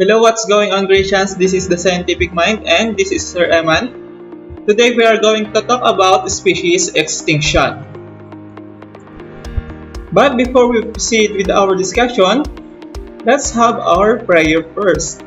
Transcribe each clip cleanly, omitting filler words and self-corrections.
Hello, what's going on, Gracians? This is the Scientific Mind and this is Sir Eman. Today we are going to talk about species extinction. But before we proceed with our discussion, let's have our prayer first.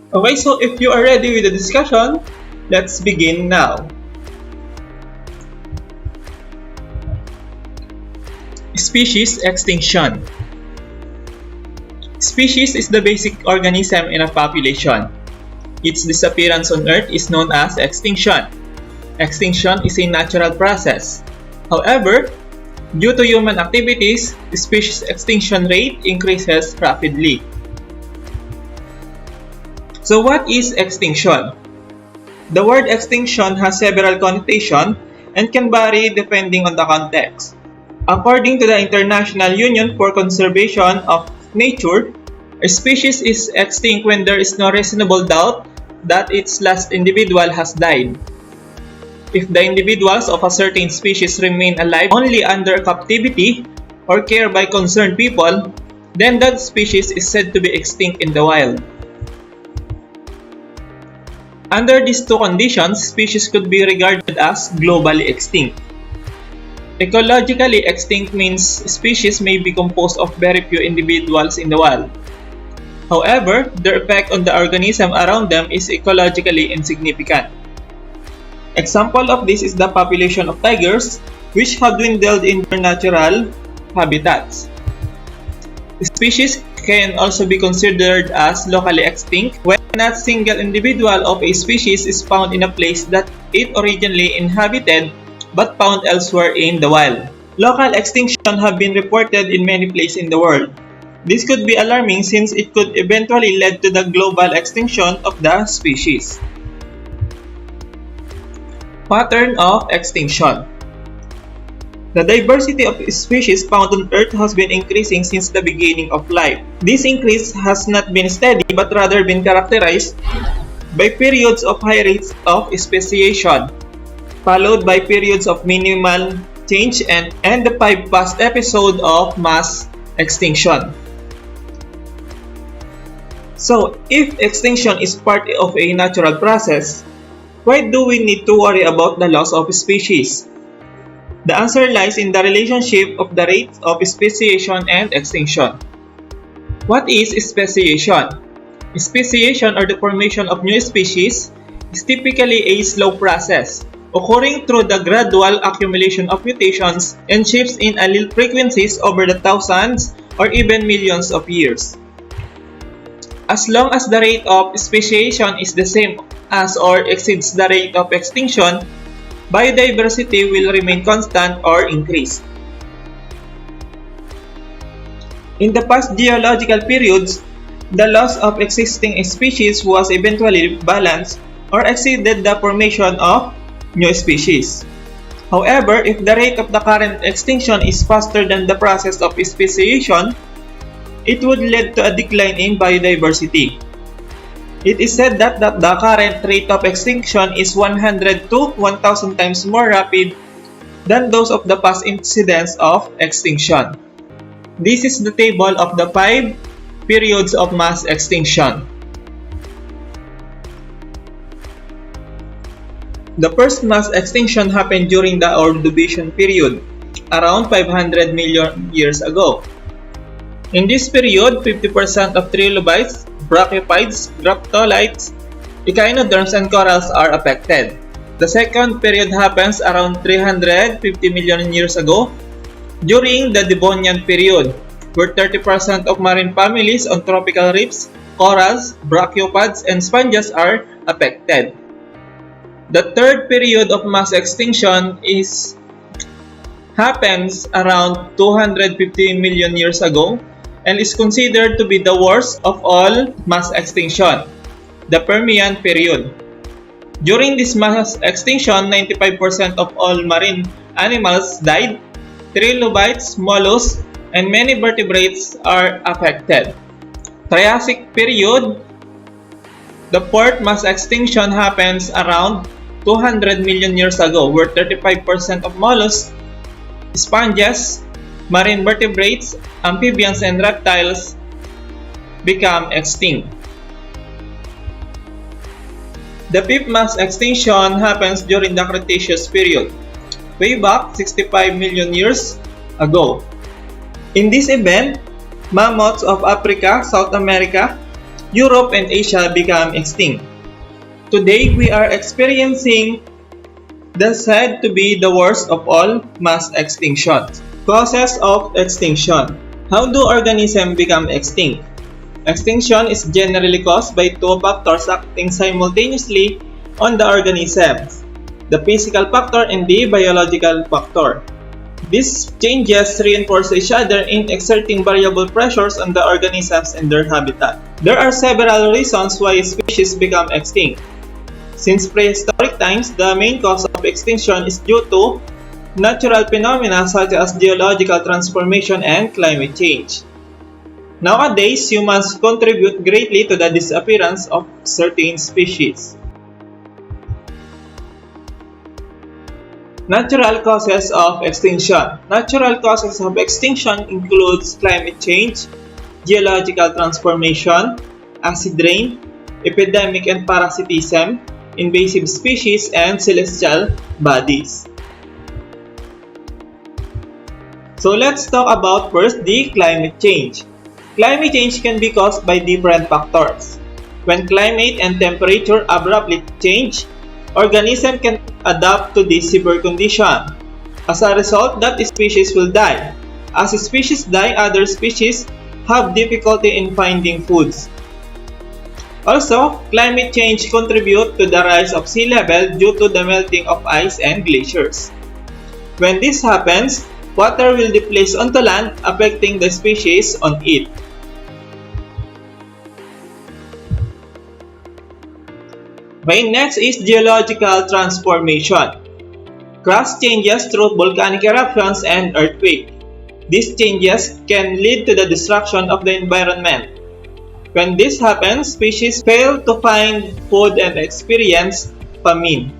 Okay, so if you are ready with the discussion, let's begin now. Species extinction. Species is the basic organism in a population. Its disappearance on Earth is known as extinction. Extinction is a natural process. However, due to human activities, the species extinction rate increases rapidly. So what is extinction? The word extinction has several connotations and can vary depending on the context. According to the International Union for Conservation of Nature, a species is extinct when there is no reasonable doubt that its last individual has died. If the individuals of a certain species remain alive only under captivity or care by concerned people, then that species is said to be extinct in the wild. Under these two conditions, species could be regarded as globally extinct. Ecologically extinct means species may be composed of very few individuals in the wild. However, their effect on the organism around them is ecologically insignificant. Example of this is the population of tigers, which have dwindled in their natural habitats. Species can also be considered as locally extinct when not a single individual of a species is found in a place that it originally inhabited but found elsewhere in the wild. Local extinction have been reported in many places in the world. This could be alarming since it could eventually lead to the global extinction of the species. Pattern of extinction. The diversity of species found on Earth has been increasing since the beginning of life. This increase has not been steady but rather been characterized by periods of high rates of speciation, followed by periods of minimal change and the 5 past episodes of mass extinction. So, if extinction is part of a natural process, why do we need to worry about the loss of species? The answer lies in the relationship of the rate of speciation and extinction. What is speciation? Speciation, or the formation of new species, is typically a slow process, occurring through the gradual accumulation of mutations and shifts in allele frequencies over the thousands or even millions of years. As long as the rate of speciation is the same as or exceeds the rate of extinction, biodiversity will remain constant or increase. In the past geological periods, the loss of existing species was eventually balanced or exceeded the formation of new species. However, if the rate of the current extinction is faster than the process of speciation, it would lead to a decline in biodiversity. It is said that the current rate of extinction is 100 to 1,000 times more rapid than those of the past incidents of extinction. This is the table of the 5 periods of mass extinction. The first mass extinction happened during the Ordovician period, around 500 million years ago. In this period, 50% of trilobites, brachiopods, graptolites, echinoderms, and corals are affected. The second period happens around 350 million years ago during the Devonian period, where 30% of marine families on tropical reefs, corals, brachiopods, and sponges are affected. The third period of mass extinction happens around 250 million years ago and is considered to be the worst of all mass extinction, the Permian period. During this mass extinction, 95% of all marine animals died. Trilobites, mollusks, and many vertebrates are affected. Triassic period, the fourth mass extinction happens around 200 million years ago, where 35% of mollusks, sponges, marine vertebrates, amphibians, and reptiles become extinct. The fifth mass extinction happens during the Cretaceous period, way back 65 million years ago. In this event, mammoths of Africa, South America, Europe, and Asia become extinct. Today, we are experiencing the said to be the worst of all mass extinctions. Causes of extinction. How do organisms become extinct? Extinction is generally caused by two factors acting simultaneously on the organisms, the physical factor and the biological factor. These changes reinforce each other in exerting variable pressures on the organisms and their habitat. There are several reasons why species become extinct. Since prehistoric times, the main cause of extinction is due to natural phenomena such as geological transformation and climate change. Nowadays, humans contribute greatly to the disappearance of certain species. Natural causes of extinction. Natural causes of extinction includes climate change, geological transformation, acid rain, epidemic and parasitism, invasive species, and celestial bodies. So let's talk about first the climate change. Climate change can be caused by different factors. When climate and temperature abruptly change, organisms can adapt to this severe condition. As a result, that species will die. As species die, other species have difficulty in finding foods. Also, climate change contributes to the rise of sea level due to the melting of ice and glaciers. When this happens, water will displace onto land, affecting the species on it. Okay, next is geological transformation. Crust changes through volcanic eruptions and earthquakes. These changes can lead to the destruction of the environment. When this happens, species fail to find food and experience famine.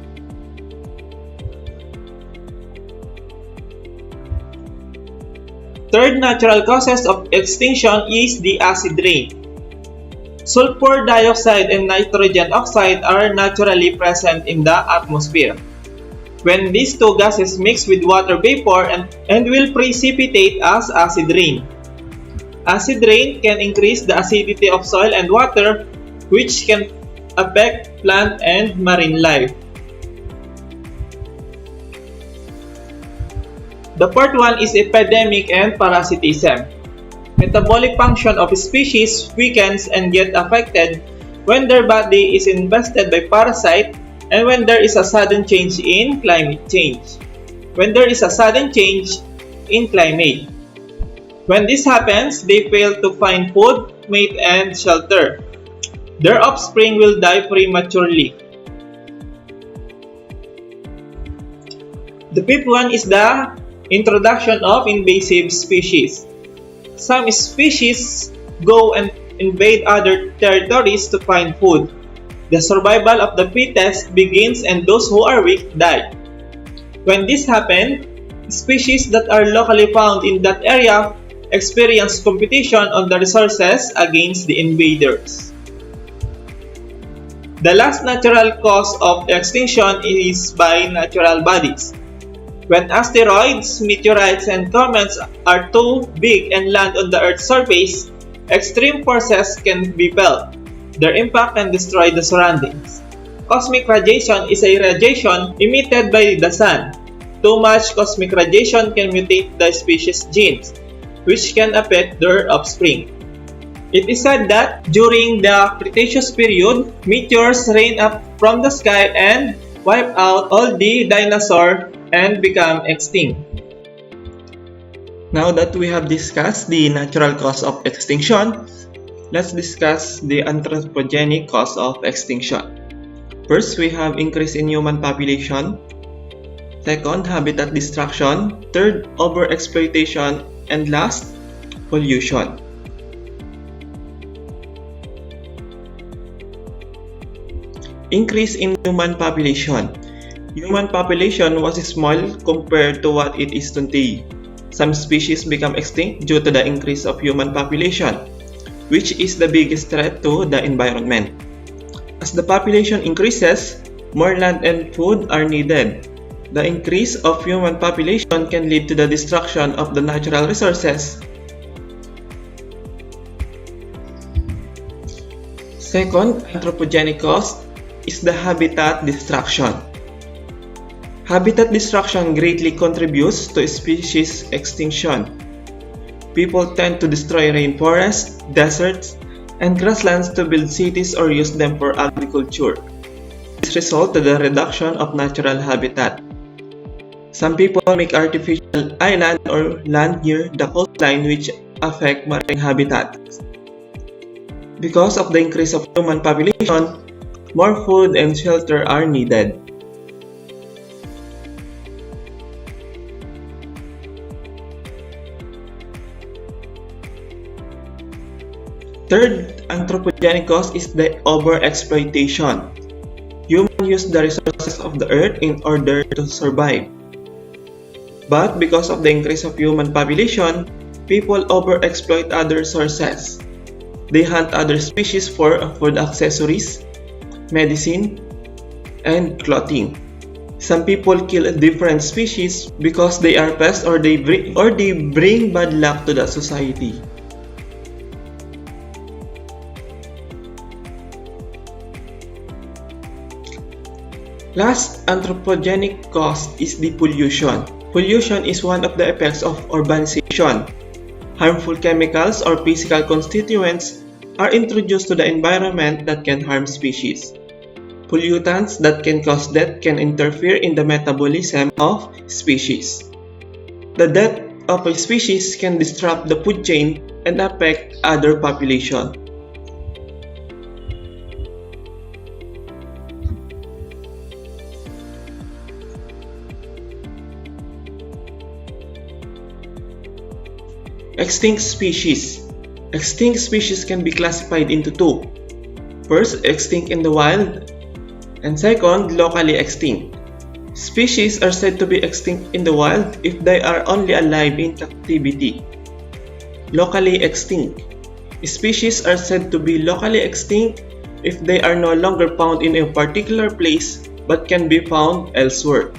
Third natural causes of extinction is the acid rain. Sulfur dioxide and nitrogen oxide are naturally present in the atmosphere. When these two gases mix with water vapor and will precipitate as acid rain. Acid rain can increase the acidity of soil and water, which can affect plant and marine life. The fourth one is epidemic and parasitism. Metabolic function of species weakens and get affected when their body is infested by parasite and when there is a sudden change in climate change. When there is a sudden change in climate. When this happens, they fail to find food, mate, and shelter. Their offspring will die prematurely. The fifth one is the introduction of invasive species. Some species go and invade other territories to find food. The survival of the fittest begins and those who are weak die. When this happens, species that are locally found in that area experience competition on the resources against the invaders. The last natural cause of extinction is by natural bodies. When asteroids, meteorites, and comets are too big and land on the Earth's surface, extreme forces can be felt. Their impact can destroy the surroundings. Cosmic radiation is a radiation emitted by the Sun. Too much cosmic radiation can mutate the species genes, which can affect their offspring. It is said that during the Cretaceous period, meteors rain up from the sky and wipe out all the dinosaurs and become extinct. Now that we have discussed the natural cause of extinction, let's discuss the anthropogenic cause of extinction. First, we have increase in human population. Second, habitat destruction. Third, overexploitation. And last, pollution. Increase in human population. Human population was small compared to what it is today. Some species become extinct due to the increase of human population, which is the biggest threat to the environment. As the population increases, more land and food are needed. The increase of human population can lead to the destruction of the natural resources. Second, anthropogenic cause is the habitat destruction. Habitat destruction greatly contributes to species extinction. People tend to destroy rainforests, deserts, and grasslands to build cities or use them for agriculture. This results in the reduction of natural habitat. Some people make artificial islands or land near the coastline which affect marine habitat. Because of the increase of human population, more food and shelter are needed. Third anthropogenic cause is the overexploitation. Humans use the resources of the earth in order to survive. But because of the increase of human population, people overexploit other sources. They hunt other species for food accessories, medicine, and clothing. Some people kill different species because they are pests or they bring bad luck to the society. Last anthropogenic cause is the pollution. Pollution is one of the effects of urbanization. Harmful chemicals or physical constituents are introduced to the environment that can harm species. Pollutants that can cause death can interfere in the metabolism of species. The death of a species can disrupt the food chain and affect other populations. Extinct species. Extinct species can be classified into two. First, extinct in the wild, and second, locally extinct. Species are said to be extinct in the wild if they are only alive in captivity. Locally extinct. Species are said to be locally extinct if they are no longer found in a particular place but can be found elsewhere.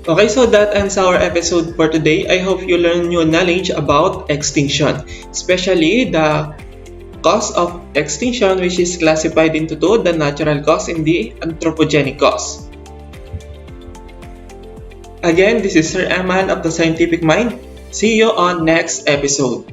Okay, so that ends our episode for today. I hope you learned new knowledge about extinction, especially the cause of extinction, which is classified into two, the natural cause and the anthropogenic cause. Again, this is Sir Eman of the Scientific Mind. See you on next episode.